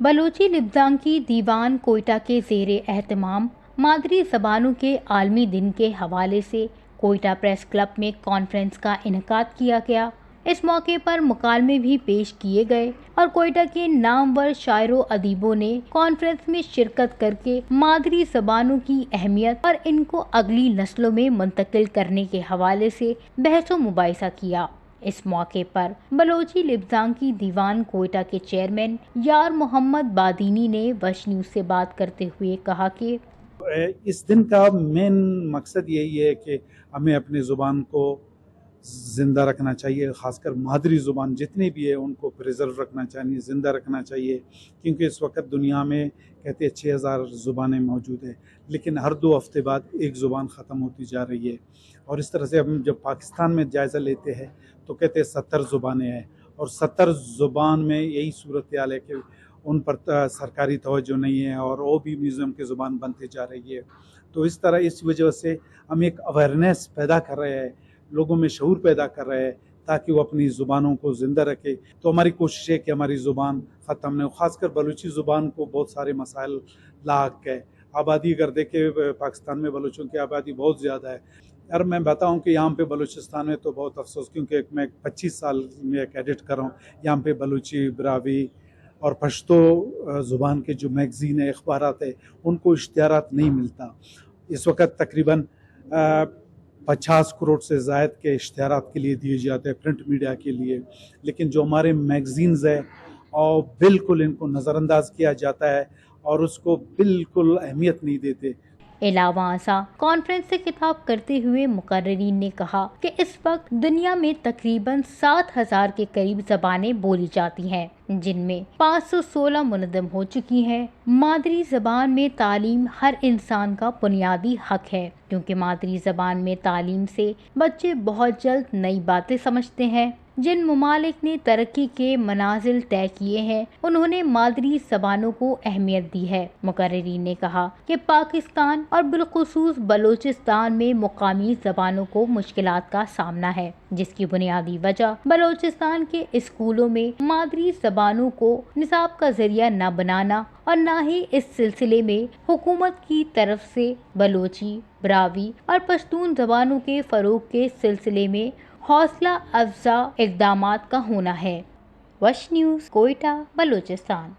बलोची लिब्जांग की दीवान कोयटा के ज़ेरे एहतमाम मादरी ज़बानों के आलमी दिन के हवाले से कोयटा प्रेस क्लब में कॉन्फ्रेंस का इनेकाद किया गया। इस मौके पर मुकालमे भी पेश किए गए और कोयटा के नामवर शायरों अदीबों ने कॉन्फ्रेंस में शिरकत करके मादरी ज़बानों की अहमियत और इनको अगली नस्लों में मुंतकिल करने के हवाले से बहस व मुबाहिसा किया। इस मौके पर बलोची लिब्जांग की दीवान कोयटा के चेयरमैन यार मोहम्मद बादीनी ने वश न्यूज़ से बात करते हुए कहा कि इस दिन का मेन मकसद यही है कि हमें अपनी ज़ुबान को ज़िंदा रखना चाहिए, ख़ासकर मादरी ज़ुबान जितनी भी है उनको प्रिजर्व रखना चाहिए, ज़िंदा रखना चाहिए, क्योंकि इस वक्त दुनिया में कहते हैं 6000 ज़ुबानें मौजूद हैं, लेकिन हर 2 हफ्ते बाद एक ज़ुबान ख़त्म होती जा रही है। और इस तरह से हम जब पाकिस्तान में जायज़ा लेते हैं तो कहते हैं 70 ज़ुबानें हैं, और 70 ज़ुबान में यही सूरत हाल है कि उन पर सरकारी तवज्जो नहीं है और वो भी म्यूज़ियम की ज़ुबान बनती जा रही है। तो इस तरह इस वजह से हम एक अवेयरनेस पैदा कर रहे हैं, लोगों में शऊर पैदा कर रहे हैं ताकि वो अपनी ज़ुबानों को ज़िंदा रखे। तो हमारी कोशिश है कि हमारी ज़ुबान ख़त्म नहीं हो। ख़ासकर बलूची ज़ुबान को बहुत सारे मसाइल लाक है। आबादी अगर देखें पाकिस्तान में बलूचों की आबादी बहुत ज़्यादा है। और मैं बताऊं कि यहाँ पे बलूचिस्तान में तो बहुत अफसोस, क्योंकि मैं 25 साल में एक एडिट कर रहा हूँ। यहाँ पे बलूची, ब्रावी और पश्तो ज़ुबान के जो मैगज़ीन है, अखबारात है, उनको इश्तिहारात नहीं मिलता। इस वक्त तकरीबन 50 करोड़ से ज़ायद के इश्तिहारात के लिए दिए जाते हैं प्रिंट मीडिया के लिए, लेकिन जो हमारे मैगज़ीन्स है और बिल्कुल इनको नज़रअंदाज किया जाता है और उसको बिल्कुल अहमियत नहीं देते। इलावा कॉन्फ्रेंस से खिताब करते हुए मुकर्रिरीन ने कहा कि इस वक्त दुनिया में तकरीबन 7000 के करीब ज़बानें बोली जाती हैं, जिनमें 516 मुनज़्ज़म हो चुकी हैं। मादरी ज़बान में तालीम हर इंसान का बुनियादी हक है, क्योंकि मादरी ज़बान में तालीम से बच्चे बहुत जल्द नई बातें समझते हैं। जिन ममालिक ने तरक्की के मनाजिल तय किए हैं, उन्होंने मादरी ज़बानों को अहमियत दी है। मुकर्रिरीन ने कहा कि पाकिस्तान और बिलखुसूस बलोचिस्तान में मुकामी ज़बानों को मुश्किलात का सामना है, जिसकी बुनियादी वजह बलोचिस्तान के स्कूलों में मादरी ज़बानों को निसाब का जरिया न बनाना और न ही इस सिलसिले में हुकूमत की तरफ से बलोची, ब्रावी और पश्तून ज़बानों के फ़रोग के सिलसिले में हौसला अफजा इक़दामात का होना है। वश न्यूज़, कोयटा, बलोचिस्तान।